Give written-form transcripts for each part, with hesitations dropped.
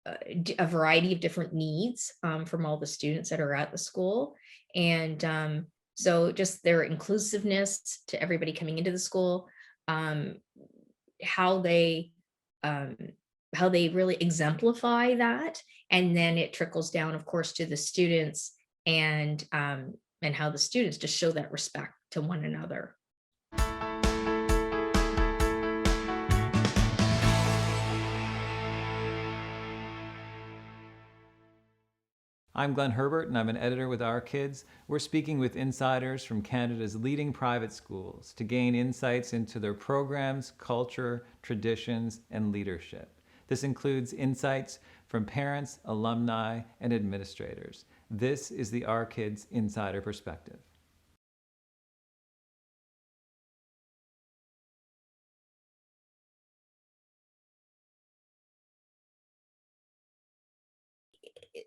a variety of different needs from all the students that are at the school. And so just their inclusiveness to everybody coming into the school, how they really exemplify that. And then it trickles down, of course, to the students, and how the students just show that respect to one another. I'm Glenn Herbert, and I'm an editor with Our Kids. We're speaking with insiders from Canada's leading private schools to gain insights into their programs, culture, traditions, and leadership. This includes insights from parents, alumni, and administrators. This is the Our Kids Insider Perspective.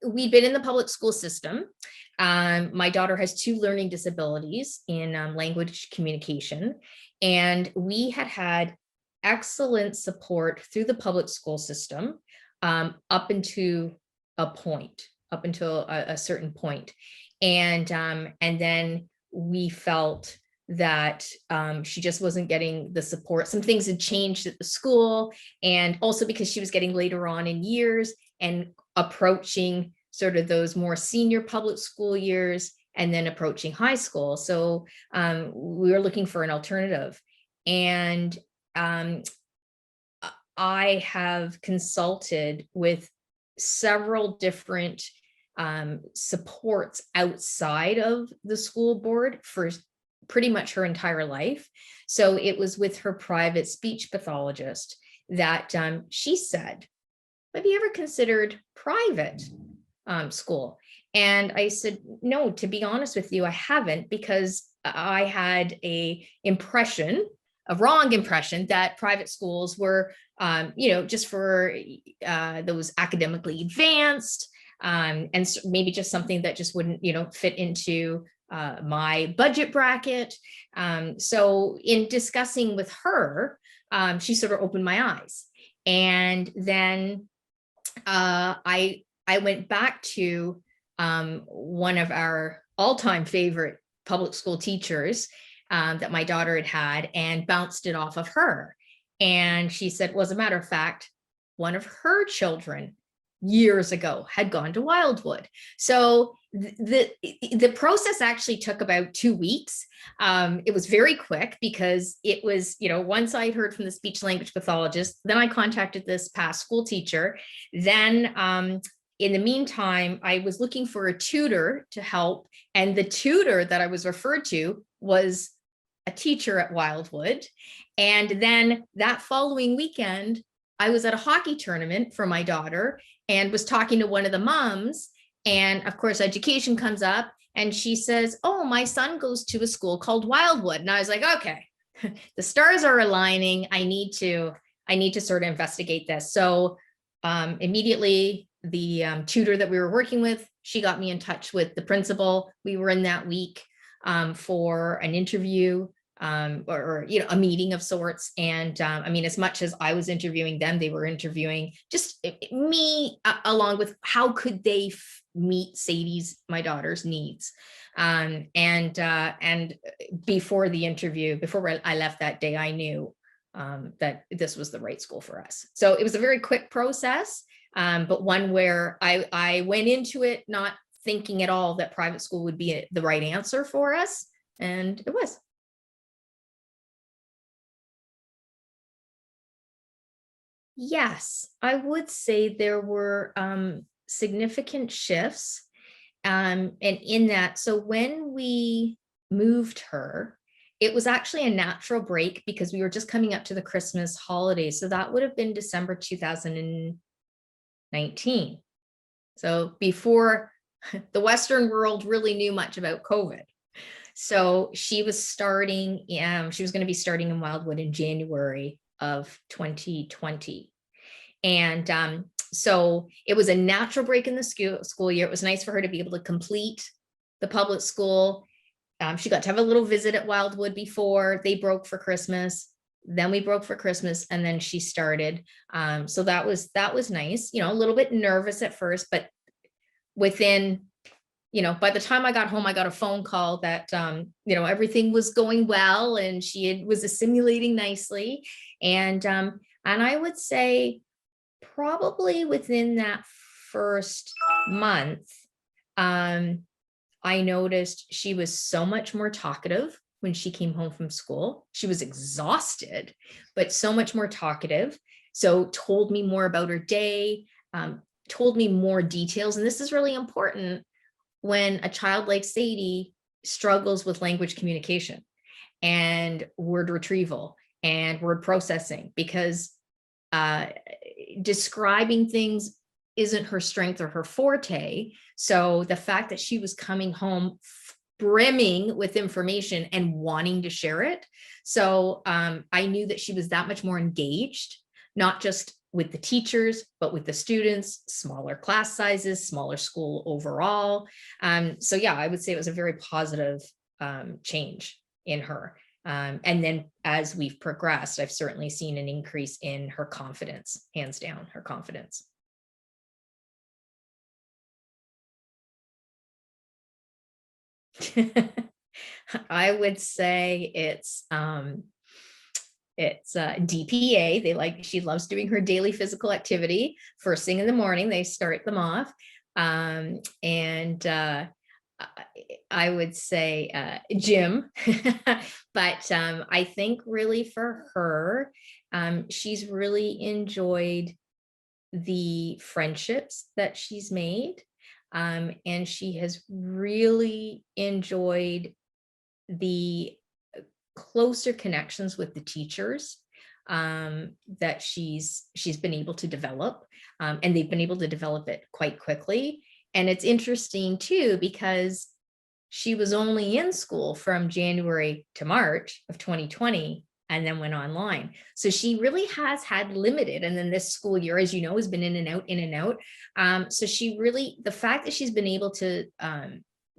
We've been in the public school system. My daughter has 2 learning disabilities in language communication, and we had excellent support through the public school system up until a certain point. And then we felt that she just wasn't getting the support. Some things had changed at the school, and also because she was getting later on in years and approaching sort of those more senior public school years, and then approaching high school. So we were looking for an alternative. And I have consulted with several different supports outside of the school board for pretty much her entire life. So it was with her private speech pathologist that she said, have you ever considered private school? And I said, no, to be honest with you, I haven't, because I had a wrong impression that private schools were, just for those academically advanced, and maybe just something that just wouldn't, fit into my budget bracket. So in discussing with her, she sort of opened my eyes. And then I went back to one of our all-time favorite public school teachers that my daughter had and bounced it off of her. And she said, well, as a matter of fact, one of her children years ago had gone to Wildwood. So the process actually took about 2 weeks. It was very quick because it was, once I heard from the speech language pathologist, then I contacted this past school teacher. Then in the meantime, I was looking for a tutor to help. And the tutor that I was referred to was a teacher at Wildwood. And then that following weekend, I was at a hockey tournament for my daughter and was talking to one of the moms. And of course, education comes up and she says, oh, my son goes to a school called Wildwood. And I was like, okay, the stars are aligning. I need to sort of investigate this. So immediately the tutor that we were working with, she got me in touch with the principal. We were in that week for an interview or a meeting of sorts. And as much as I was interviewing them, they were interviewing just me along with how could they meet Sadie's, my daughter's needs. And before the interview, before I left that day, I knew that this was the right school for us. So it was a very quick process, but one where I went into it not thinking at all that private school would be the right answer for us. And it was. Yes, I would say there were significant shifts. And in that, so when we moved her, it was actually a natural break because we were just coming up to the Christmas holidays. So that would have been December 2019. So before the Western world really knew much about COVID. So she was going to be starting in Wildwood in January of 2020. And so it was a natural break in the school year. It was nice for her to be able to complete the public school. She got to have a little visit at Wildwood before they broke for Christmas. then we broke for Christmas, and then she started. So that was nice, a little bit nervous at first, but within, by the time I got home, I got a phone call that, everything was going well and was assimilating nicely. And I would say probably within that first month, I noticed she was so much more talkative when she came home from school. She was exhausted, but so much more talkative. So told me more about her day, told me more details. And this is really important when a child like Sadie struggles with language communication and word retrieval and word processing, because describing things isn't her strength or her forte. So the fact that she was coming home brimming with information and wanting to share it. So I knew that she was that much more engaged, not just with the teachers, but with the students, smaller class sizes, smaller school overall. So yeah, I would say it was a very positive change in her. And then as we've progressed, I've certainly seen an increase in her confidence, hands down, her confidence. I would say it's DPA. She loves doing her daily physical activity first thing in the morning. They start them off. And I would say gym, but I think really for her, she's really enjoyed the friendships that she's made. And she has really enjoyed the closer connections with the teachers that she's been able to develop, and they've been able to develop it quite quickly. And it's interesting too, because she was only in school from January to March of 2020 and then went online. So she really has had limited, and then this school year, as you know, has been in and out. So the fact that she's been able to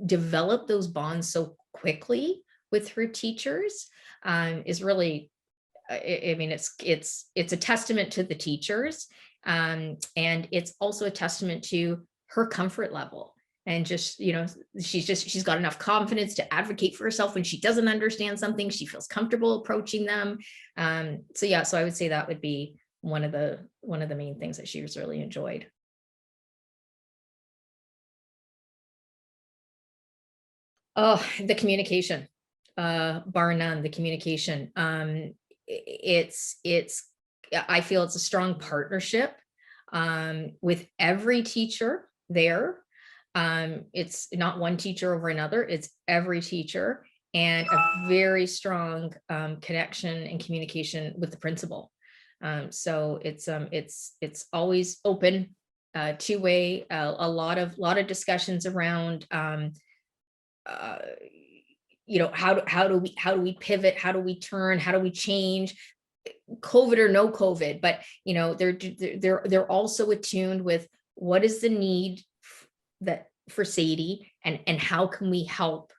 develop those bonds so quickly with her teachers is really, I mean, it's a testament to the teachers, and it's also a testament to her comfort level. And just, she's got enough confidence to advocate for herself when she doesn't understand something. She feels comfortable approaching them. So yeah, so I would say that would be one of the main things that she was really enjoyed. Oh, the communication, bar none, the communication. I feel it's a strong partnership with every teacher there. It's not one teacher over another, it's every teacher, and a very strong connection and communication with the principal. So it's always open, two-way, a lot of discussions around how do we pivot, how do we turn, how do we change, COVID or no COVID. But they're also attuned with what is the need for Sadie, and how can we help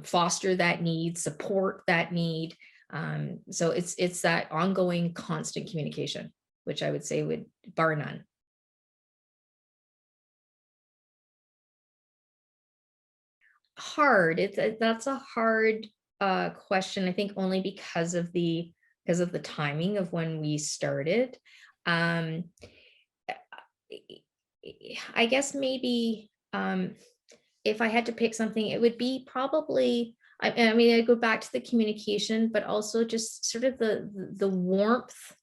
foster that need, support that need. So it's that ongoing constant communication, which I would say would bar none. Hard. That's a hard question. I think only because of the timing of when we started. I guess maybe if I had to pick something, it would be probably, I mean, I go back to the communication, but also just sort of the warmth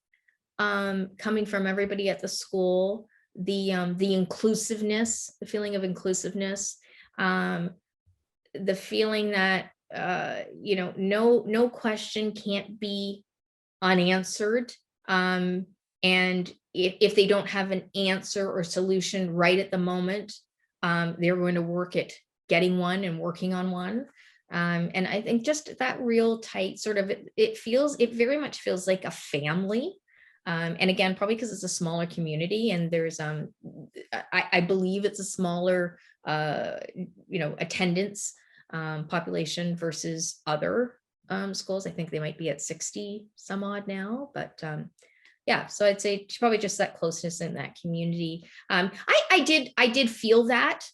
coming from everybody at the school, the inclusiveness, the feeling of inclusiveness, the feeling that no question can't be unanswered, and if they don't have an answer or solution right at the moment, they're going to work at getting one and working on one. And I think just that real tight sort of, it very much feels like a family. And again, probably because it's a smaller community, and there's I believe it's a smaller attendance population versus other schools. I think they might be at 60 some odd now, but yeah, so I'd say probably just that closeness in that community. I did feel that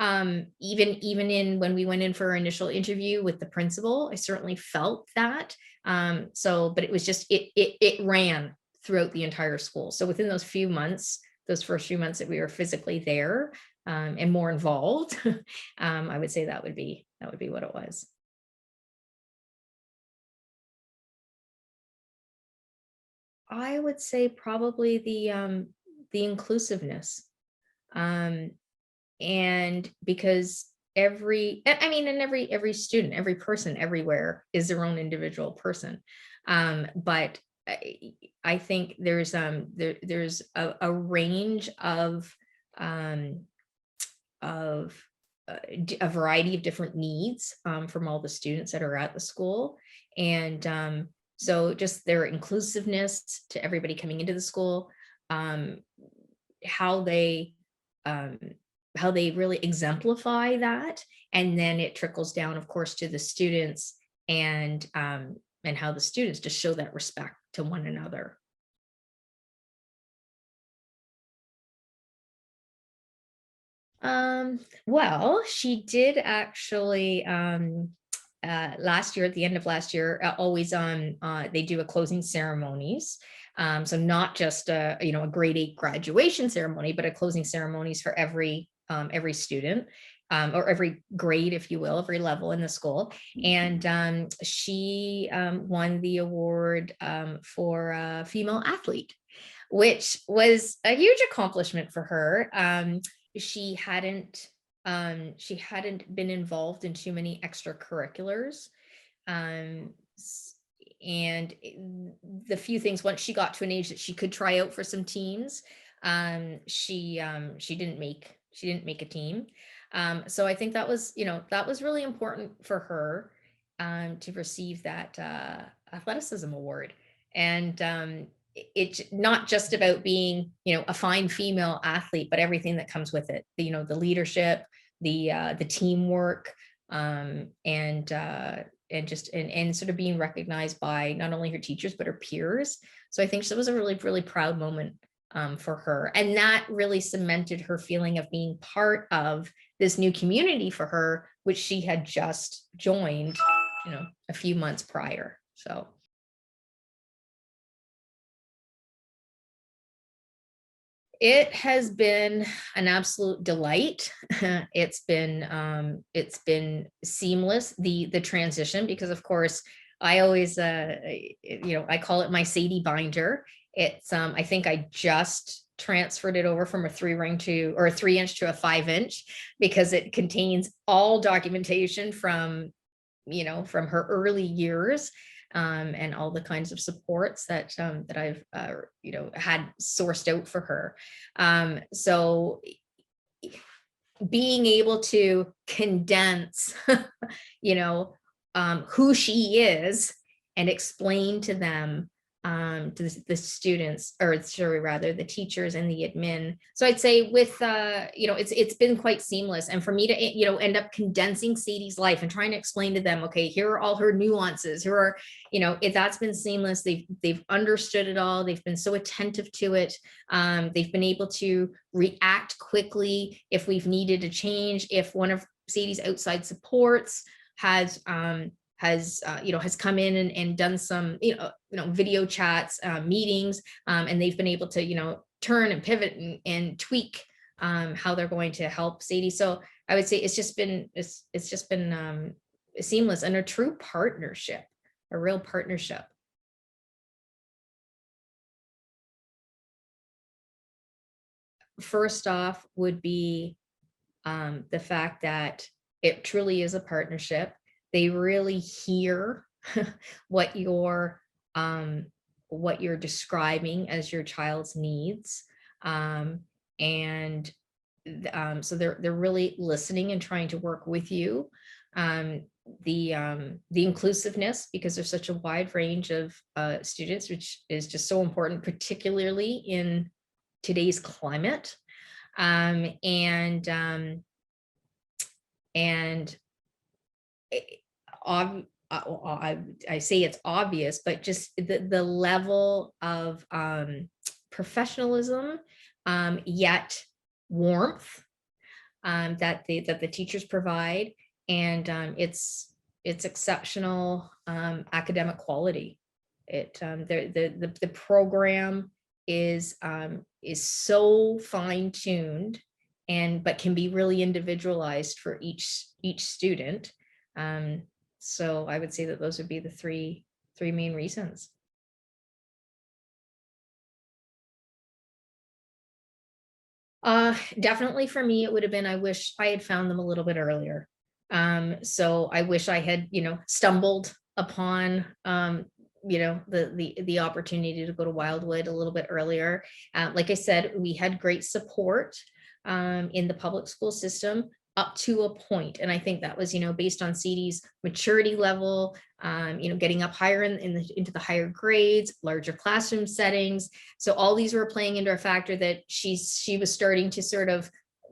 even in when we went in for our initial interview with the principal, I certainly felt that. But it was just it ran throughout the entire school. So within those few months, those first few months that we were physically there and more involved, I would say that would be what it was. I would say probably the inclusiveness. Um, and because I mean, and every student, every person everywhere is their own individual person. But I think there's a range um, of a variety of different needs from all the students that are at the school. And so just their inclusiveness to everybody coming into the school, um, how they um, how they really exemplify that, and then it trickles down, of course, to the students, and how the students just show that respect to one another. Well, she did actually last year, at the end of last year, always they do a closing ceremonies. So not just a grade 8 graduation ceremony, but a closing ceremonies for every student. Or every grade, if you will, every level in the school. And she won the award for a female athlete, which was a huge accomplishment for her. She hadn't been involved in too many extracurriculars. Um, and the few things, once she got to an age that she could try out for some teams, she didn't make a team. So I think that was really important for her to receive that athleticism award. And it's not just about being a fine female athlete, but everything that comes with it, the leadership, the teamwork, and sort of being recognized by not only her teachers but her peers. So I think that was a really, really proud moment for her, and that really cemented her feeling of being part of this new community for her, which she had just joined a few months prior. So it has been an absolute delight. It's been seamless, the transition, because of course I always I call it my Sadie binder. It's I think I just transferred it over from a 3-ring to, or a 3-inch to a 5-inch, because it contains all documentation from her early years, and all the kinds of supports that I've had sourced out for her. So being able to condense, who she is, and explain to them, to the students, or sorry, rather the teachers and the admin. So I'd say with it's been quite seamless, and for me to end up condensing Sadie's life and trying to explain to them, okay, here are all her nuances, here are that's been seamless. They've understood it all. They've been so attentive to it. They've been able to react quickly if we've needed a change, if one of Sadie's outside supports has come in and done some video chats, meetings, and they've been able to turn and pivot and tweak how they're going to help Sadie. So I would say it's just been seamless, and a true partnership, a real partnership. First off would be the fact that it truly is a partnership. They really hear what you're describing as your child's needs, and so they're really listening and trying to work with you. The inclusiveness, because there's such a wide range of students, which is just so important, particularly in today's climate. And I say it's obvious, but just the level of professionalism, yet warmth, that the teachers provide, and it's exceptional academic quality. The program is so fine tuned, and but can be really individualized for each student. So I would say that those would be the three main reasons. Definitely for me, it would have been, I wish I had found them a little bit earlier. So I wish I had, stumbled upon, the opportunity to go to Wildwood a little bit earlier. Like I said, we had great support in the public school system up to a point. And I think that was, based on Sadie's maturity level, getting up higher into the higher grades, larger classroom settings. So all these were playing into a factor that she was starting to sort of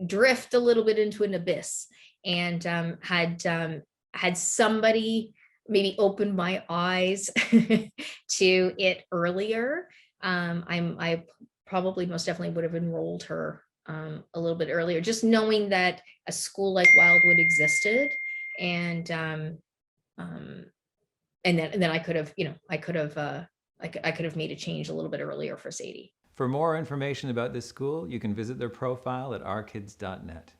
drift a little bit into an abyss, and had somebody maybe opened my eyes to it earlier. I probably most definitely would have enrolled her a little bit earlier, just knowing that a school like Wildwood existed, and then I could have, I could have made a change a little bit earlier for Sadie. For more information about this school, you can visit their profile at ourkids.net.